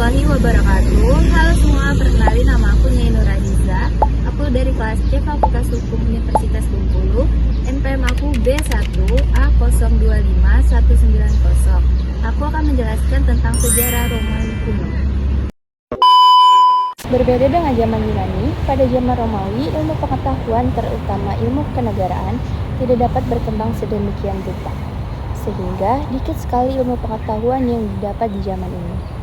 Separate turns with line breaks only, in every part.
warahmatullahi wabarakatuh. Halo semua, perkenalkan nama aku Nyai Nurhaliza. Aku dari kelas C Fakultas Hukum Universitas Bengkulu. NPM aku B1A025-190. Aku akan menjelaskan tentang sejarah Romawi kuno. Berbeda dengan zaman Yunani, pada zaman Romawi, ilmu pengetahuan terutama ilmu kenegaraan tidak dapat berkembang sedemikian rupa. Sehingga dikit sekali ilmu pengetahuan yang didapat di zaman ini.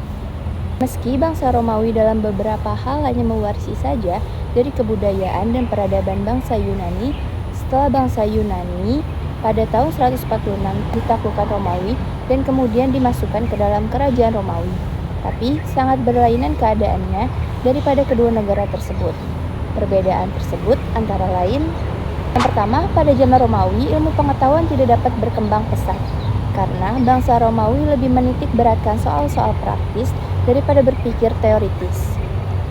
Meski bangsa Romawi dalam beberapa hal hanya mewarisi saja dari kebudayaan dan peradaban bangsa Yunani, setelah bangsa Yunani pada tahun 146 ditaklukkan Romawi dan kemudian dimasukkan ke dalam kerajaan Romawi. Tapi sangat berlainan keadaannya daripada kedua negara tersebut. Perbedaan tersebut antara lain: yang pertama, pada zaman Romawi ilmu pengetahuan tidak dapat berkembang pesat karena bangsa Romawi lebih menitik beratkan soal-soal praktis daripada berpikir teoritis.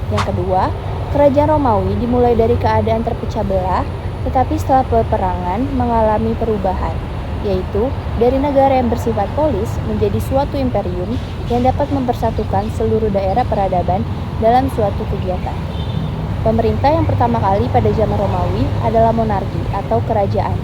Yang kedua, kerajaan Romawi dimulai dari keadaan terpecah belah, tetapi setelah peperangan mengalami perubahan, yaitu dari negara yang bersifat polis menjadi suatu imperium yang dapat mempersatukan seluruh daerah peradaban dalam suatu kegiatan. Pemerintah yang pertama kali pada zaman Romawi adalah monarki atau kerajaan,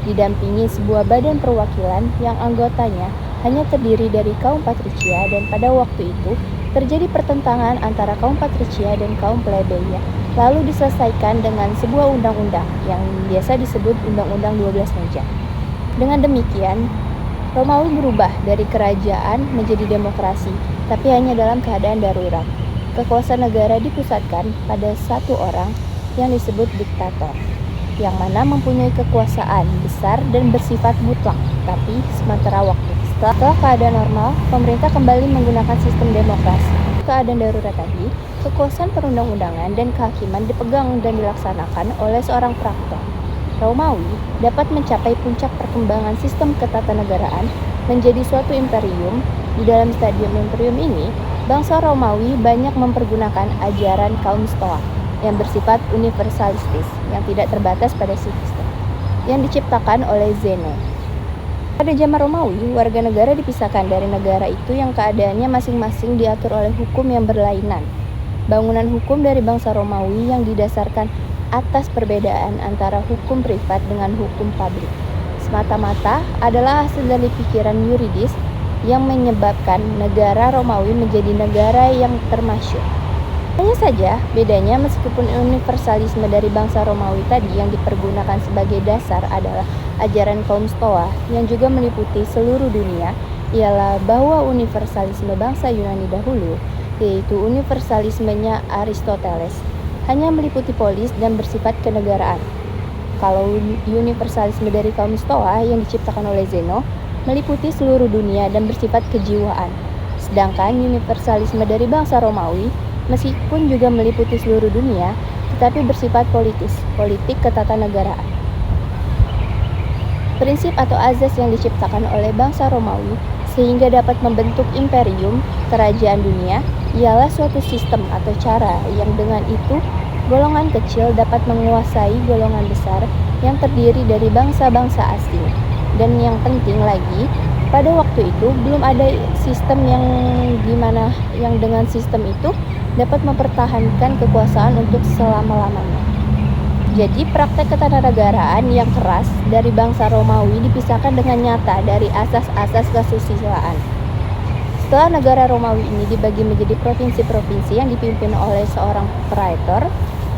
didampingi sebuah badan perwakilan yang anggotanya hanya terdiri dari kaum patricia, dan pada waktu itu terjadi pertentangan antara kaum patricia dan kaum plebeia, lalu diselesaikan dengan sebuah undang-undang yang biasa disebut Undang-Undang 12 Meja. Dengan demikian, Romawi berubah dari kerajaan menjadi demokrasi, tapi hanya dalam keadaan darurat. Kekuasaan negara dipusatkan pada satu orang yang disebut diktator, yang mana mempunyai kekuasaan besar dan bersifat mutlak, tapi sementara waktu. Setelah keadaan normal, pemerintah kembali menggunakan sistem demokrasi. Keadaan darurat tadi, kekuasaan perundang-undangan dan kehakiman dipegang dan dilaksanakan oleh seorang praktor. Romawi dapat mencapai puncak perkembangan sistem ketatanegaraan menjadi suatu imperium. Di dalam stadium imperium ini, bangsa Romawi banyak mempergunakan ajaran kaum Stoa yang bersifat universalistis yang tidak terbatas pada sistem yang diciptakan oleh Zeno. Pada zaman Romawi, warga negara dipisahkan dari negara itu yang keadaannya masing-masing diatur oleh hukum yang berlainan. Bangunan hukum dari bangsa Romawi yang didasarkan atas perbedaan antara hukum privat dengan hukum publik semata-mata adalah hasil dari pikiran yuridis yang menyebabkan negara Romawi menjadi negara yang termasyhur. Hanya saja bedanya, meskipun universalisme dari bangsa Romawi tadi yang dipergunakan sebagai dasar adalah ajaran kaum Stoa yang juga meliputi seluruh dunia, ialah bahwa universalisme bangsa Yunani dahulu, yaitu universalismenya Aristoteles, hanya meliputi polis dan bersifat kenegaraan. Kalau universalisme dari kaum Stoa yang diciptakan oleh Zeno meliputi seluruh dunia dan bersifat kejiwaan. Sedangkan universalisme dari bangsa Romawi meskipun juga meliputi seluruh dunia, tetapi bersifat politik ketatanegaraan. Prinsip atau azas yang diciptakan oleh bangsa Romawi sehingga dapat membentuk imperium, kerajaan dunia, ialah suatu sistem atau cara yang dengan itu golongan kecil dapat menguasai golongan besar yang terdiri dari bangsa-bangsa asing. Dan yang penting lagi, pada waktu itu belum ada sistem yang dimana yang dengan sistem itu dapat mempertahankan kekuasaan untuk selama-lamanya. Jadi praktek ketatanegaraan yang keras dari bangsa Romawi dipisahkan dengan nyata dari asas-asas kesusilaan. Setelah negara Romawi ini dibagi menjadi provinsi-provinsi yang dipimpin oleh seorang praetor,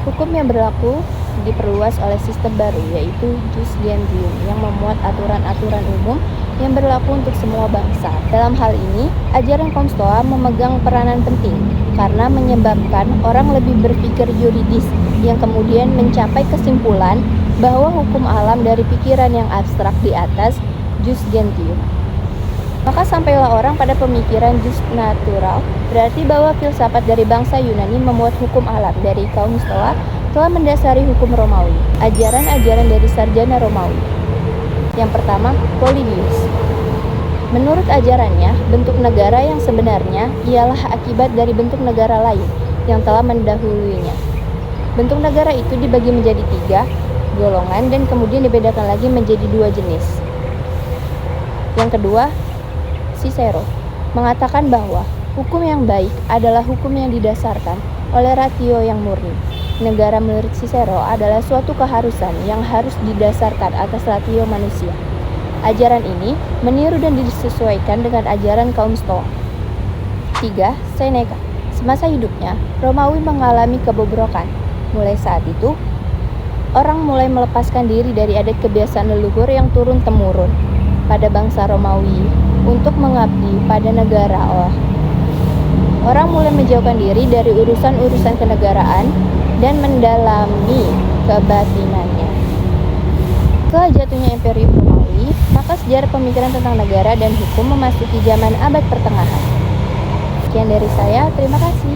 hukum yang berlaku diperluas oleh sistem baru, yaitu Jus Gentium, yang memuat aturan-aturan umum yang berlaku untuk semua bangsa. Dalam hal ini, ajaran kaum Stoa memegang peranan penting karena menyebabkan orang lebih berpikir yuridis yang kemudian mencapai kesimpulan bahwa hukum alam dari pikiran yang abstrak di atas Jus Gentium. Maka sampailah orang pada pemikiran jus natural, berarti bahwa filsafat dari bangsa Yunani memuat hukum alam dari kaum Stoa telah mendasari hukum Romawi, ajaran-ajaran dari sarjana Romawi. Yang pertama, Polybius. Menurut ajarannya, bentuk negara yang sebenarnya ialah akibat dari bentuk negara lain yang telah mendahulunya. Bentuk negara itu dibagi menjadi 3 golongan dan kemudian dibedakan lagi menjadi 2 jenis. Yang kedua, Cicero mengatakan bahwa Hukum yang baik adalah hukum yang didasarkan oleh ratio yang murni. Negara menurut Cicero adalah suatu keharusan yang harus didasarkan atas ratio manusia. Ajaran ini meniru dan disesuaikan dengan ajaran kaum Stoa. 3. Seneca. Semasa hidupnya, Romawi mengalami kebobrokan. Mulai saat itu, orang mulai melepaskan diri dari adat kebiasaan leluhur yang turun-temurun pada bangsa Romawi untuk mengabdi pada negara Allah. Orang mulai menjauhkan diri dari urusan-urusan kenegaraan dan mendalami kebatinannya. Setelah jatuhnya Imperium Romawi, maka sejarah pemikiran tentang negara dan hukum memasuki zaman abad pertengahan. Sekian dari saya, terima kasih.